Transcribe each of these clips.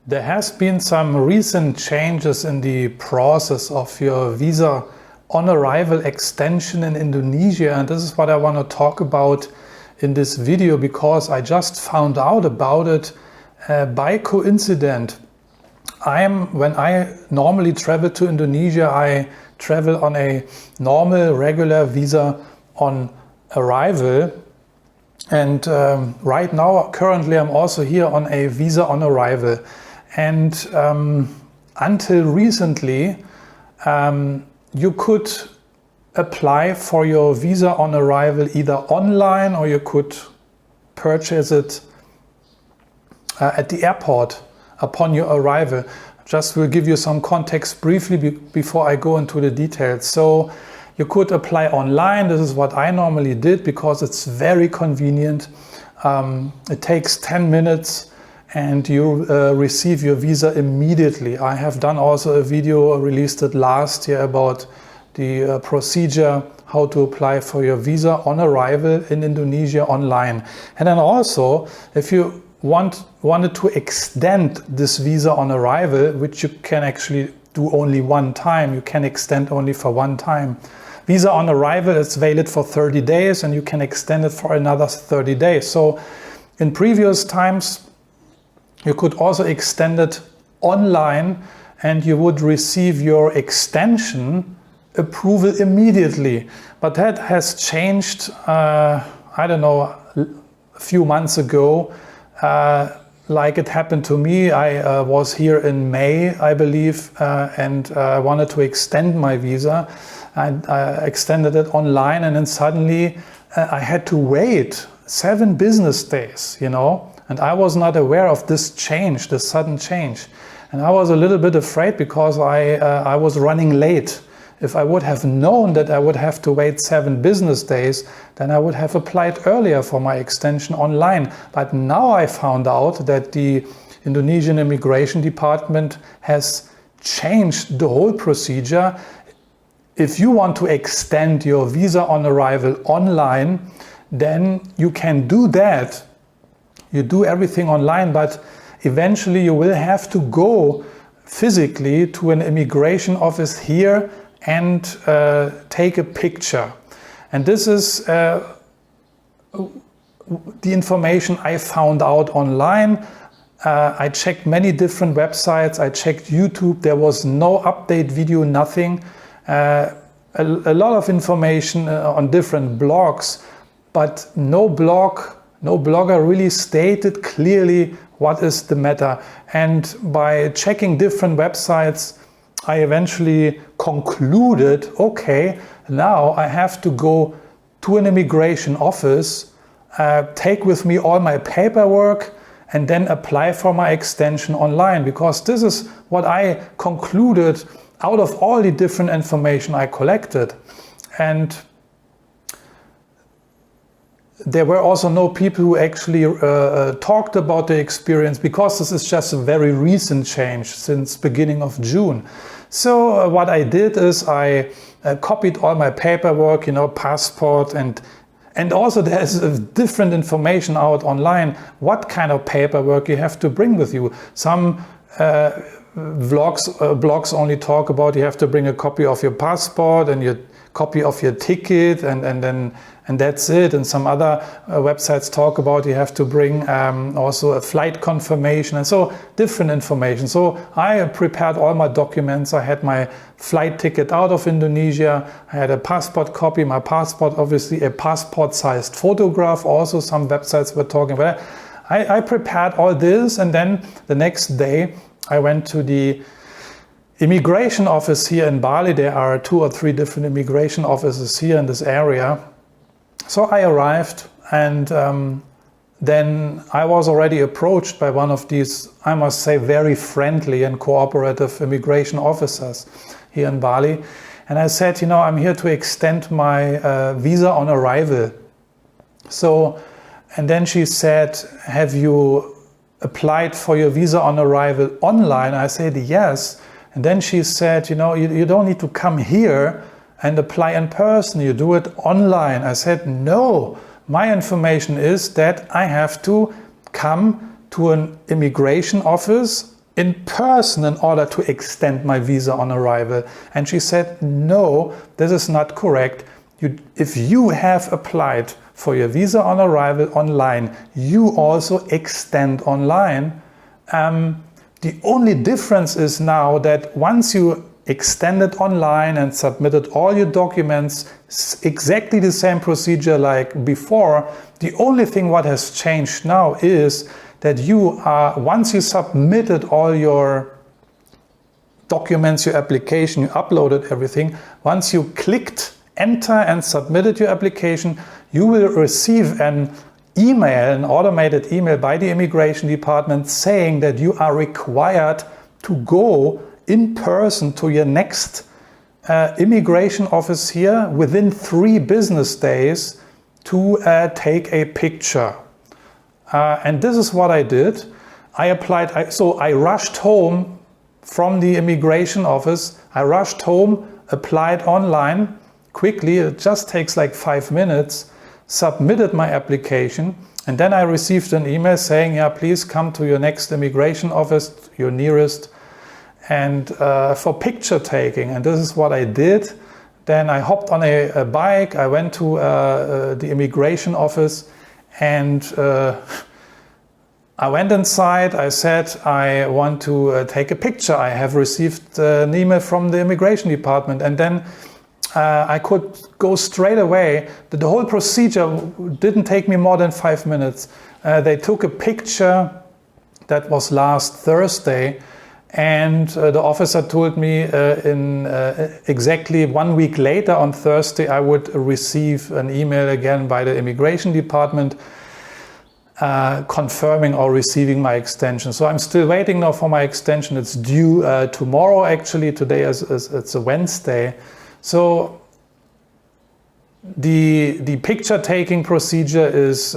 There has been some recent changes in the process of your visa on arrival extension in Indonesia, and this is what I want to talk about in this video because I just found out about it by coincidence. When I normally travel to Indonesia, I travel on a normal regular visa on arrival, and right now currently I'm also here on a visa on arrival. And until recently, you could apply for your visa on arrival either online or you could purchase it at the airport upon your arrival. Just will give you some context briefly before I go into the details. So you could apply online. This is what I normally did because it's very convenient. It takes 10 minutes. And you receive your visa immediately. I have done also a video, released it last year, about the procedure, how to apply for your visa on arrival in Indonesia online. And then also, if you wanted to extend this visa on arrival, which you can actually do only one time, you can extend only for one time. Visa on arrival is valid for 30 days and you can extend it for another 30 days. So in previous times, you could also extend it online and you would receive your extension approval immediately. But that has changed, I don't know, a few months ago. Like it happened to me. I was here in May, I believe, and wanted to extend my visa. And I extended it online, and then suddenly I had to wait 7 business days, you know. And I was not aware of this change, this sudden change. And I was a little bit afraid because I was running late. If I would have known that I would have to wait 7 business days, then I would have applied earlier for my extension online. But now I found out that the Indonesian Immigration Department has changed the whole procedure. If you want to extend your visa on arrival online, then you can do that. You do everything online, but eventually you will have to go physically to an immigration office here and take a picture. And this is the information I found out online. I checked many different websites. I checked YouTube. There was no update video, nothing. A lot of information on different blogs, but no blogger really stated clearly what is the matter. And by checking different websites, I eventually concluded, okay, now I have to go to an immigration office, take with me all my paperwork, and then apply for my extension online, because this is what I concluded out of all the different information I collected. And there were also no people who actually talked about the experience, because this is just a very recent change since beginning of June. So what I did is I copied all my paperwork, you know, passport, and also there's different information out online, what kind of paperwork you have to bring with you. Some blogs only talk about you have to bring a copy of your passport and your copy of your ticket, and that's it. And some other websites talk about you have to bring also a flight confirmation, and so different information. So I prepared all my documents. I had my flight ticket out of Indonesia. I had a passport copy, my passport, obviously a passport-sized photograph. Also some websites were talking about it. I prepared all this, and then the next day I went to the immigration office here in Bali. There are 2 or 3 different immigration offices here in this area. So I arrived, and then I was already approached by one of these, I must say, very friendly and cooperative immigration officers here in Bali. And I said, you know, I'm here to extend my visa on arrival. So, and then she said, have you applied for your visa on arrival online? I said, yes. And then she said, you know, you don't need to come here and apply in person, you do it online. I said, no, my information is that I have to come to an immigration office in person in order to extend my visa on arrival. And she said, no, this is not correct. If you have applied for your visa on arrival online, you also extend online. The only difference is now that once you extended online and submitted all your documents, exactly the same procedure like before, the only thing what has changed now is that once you submitted all your documents, your application, you uploaded everything, once you clicked enter and submitted your application, you will receive an automated email by the immigration department saying that you are required to go in person to your next immigration office here within 3 business days to take a picture. And this is what I did. I applied, so I rushed home from the immigration office. I rushed home, applied online quickly. It just takes like 5 minutes, submitted my application, and then I received an email saying, yeah, please come to your next immigration office, your nearest, and for picture taking. And this is what I did. Then I hopped on a bike. I went to the immigration office, and I went inside. I said, I want to take a picture. I have received an email from the immigration department. And then I could go straight away. The whole procedure didn't take me more than 5 minutes. They took a picture. That was last Thursday. And the officer told me exactly 1 week later on Thursday, I would receive an email again by the immigration department confirming or receiving my extension. So I'm still waiting now for my extension. It's due tomorrow, actually. Today it's a Wednesday. So the picture taking procedure is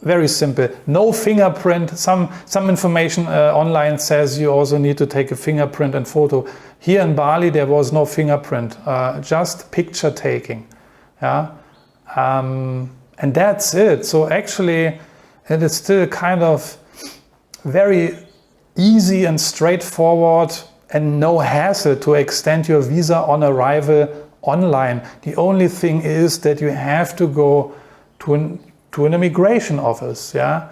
very simple. No fingerprint. Some information online says you also need to take a fingerprint and photo. Here in Bali there was no fingerprint, just picture taking. Yeah, and that's it. So actually it is still kind of very easy and straightforward and no hassle to extend your visa on arrival online. The only thing is that you have to go to an immigration office, yeah,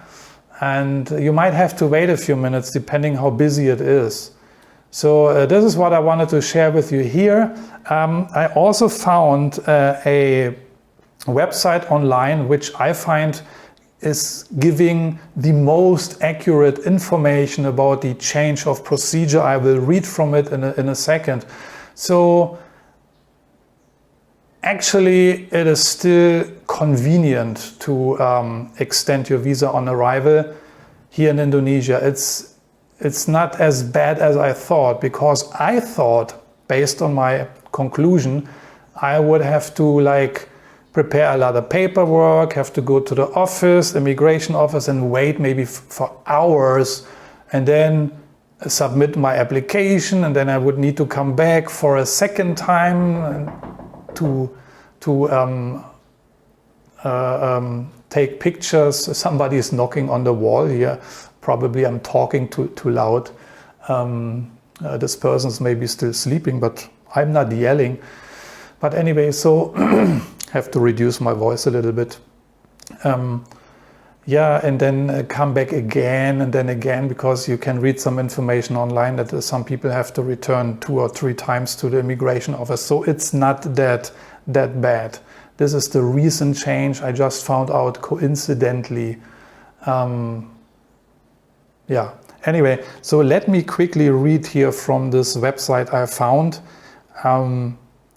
and you might have to wait a few minutes depending how busy it is. So this is what I wanted to share with you here. I also found a website online which I find is giving the most accurate information about the change of procedure. I will read from it in a second. So actually it is still convenient to extend your visa on arrival here in Indonesia. It's not as bad as I thought, because I thought, based on my conclusion, I would have to prepare a lot of paperwork, have to go to the office, immigration office, and wait maybe for hours, and then submit my application, and then I would need to come back for a second time to take pictures. Somebody is knocking on the wall here. Probably I'm talking too loud. This person is maybe still sleeping, but I'm not yelling. But anyway, so have to reduce my voice a little bit. Yeah, and then come back again and then again, because you can read some information online that some people have to return 2 or 3 times to the immigration office. So it's not that bad. This is the recent change I just found out coincidentally. Yeah, anyway, so let me quickly read here from this website I found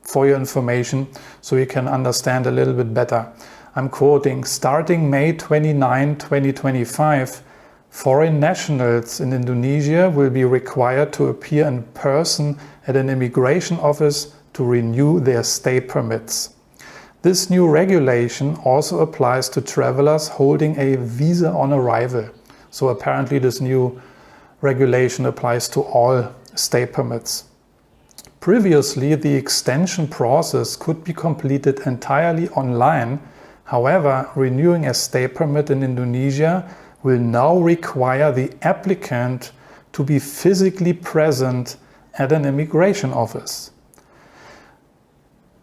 for your information so you can understand a little bit better. I'm quoting, starting May 29, 2025, foreign nationals in Indonesia will be required to appear in person at an immigration office to renew their stay permits. This new regulation also applies to travelers holding a visa on arrival. So apparently this new regulation applies to all stay permits. Previously, the extension process could be completed entirely online. However, renewing a stay permit in Indonesia will now require the applicant to be physically present at an immigration office.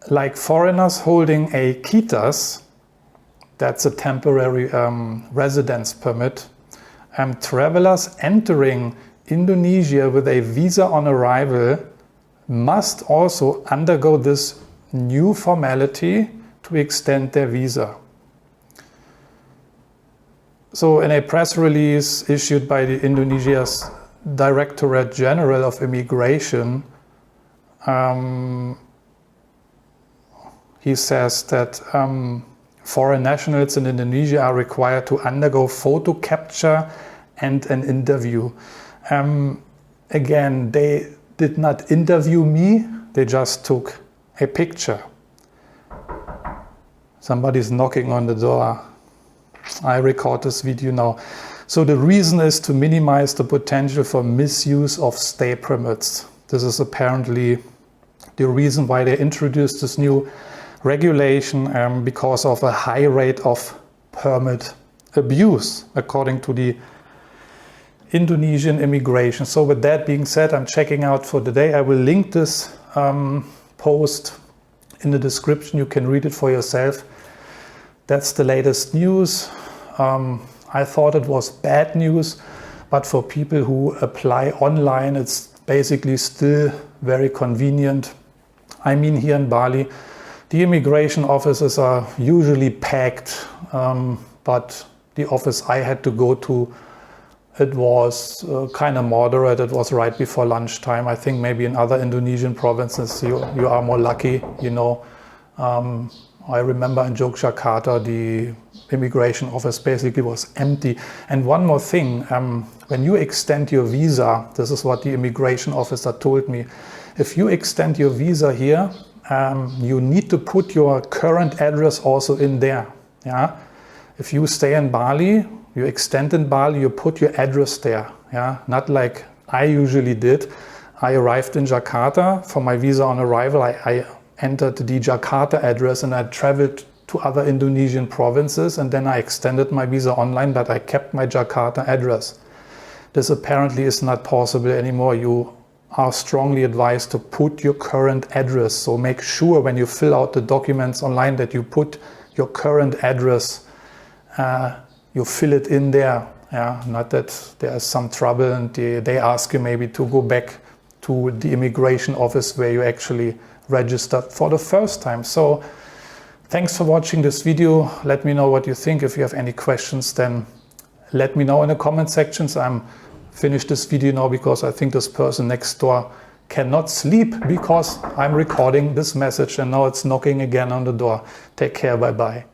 Like foreigners holding a KITAS, that's a temporary residence permit, travelers entering Indonesia with a visa on arrival must also undergo this new formality to extend their visa. So in a press release issued by the Indonesia's Directorate General of Immigration, he says that foreign nationals in Indonesia are required to undergo photo capture and an interview. Again, they did not interview me, they just took a picture. Somebody's knocking on the door. I record this video now. So the reason is to minimize the potential for misuse of stay permits. This is apparently the reason why they introduced this new regulation, because of a high rate of permit abuse, according to the Indonesian immigration. So with that being said, I'm checking out for today. I will link this post in the description. You can read it for yourself. That's the latest news. I thought it was bad news, but for people who apply online, it's basically still very convenient. I mean, here in Bali, the immigration offices are usually packed, but the office I had to go to, it was kind of moderate. It was right before lunchtime. I think maybe in other Indonesian provinces you are more lucky, you know. I remember in Yogyakarta the immigration office basically was empty. And one more thing, when you extend your visa, this is what the immigration officer told me, if you extend your visa here, you need to put your current address also in there. Yeah? If you stay in Bali, you extend in Bali, you put your address there. Yeah? Not like I usually did. I arrived in Jakarta for my visa on arrival. I entered the Jakarta address and I traveled to other Indonesian provinces, and then I extended my visa online, but I kept my Jakarta address. This apparently is not possible anymore. You are strongly advised to put your current address. So make sure when you fill out the documents online that you put your current address, you fill it in there. Yeah? Not that there's some trouble and they ask you maybe to go back to the immigration office where you actually registered for the first time. So thanks for watching this video. Let me know what you think. If you have any questions, then let me know in the comment sections. I'm finished this video now because I think this person next door cannot sleep because I'm recording this message and now it's knocking again on the door. Take care. Bye bye.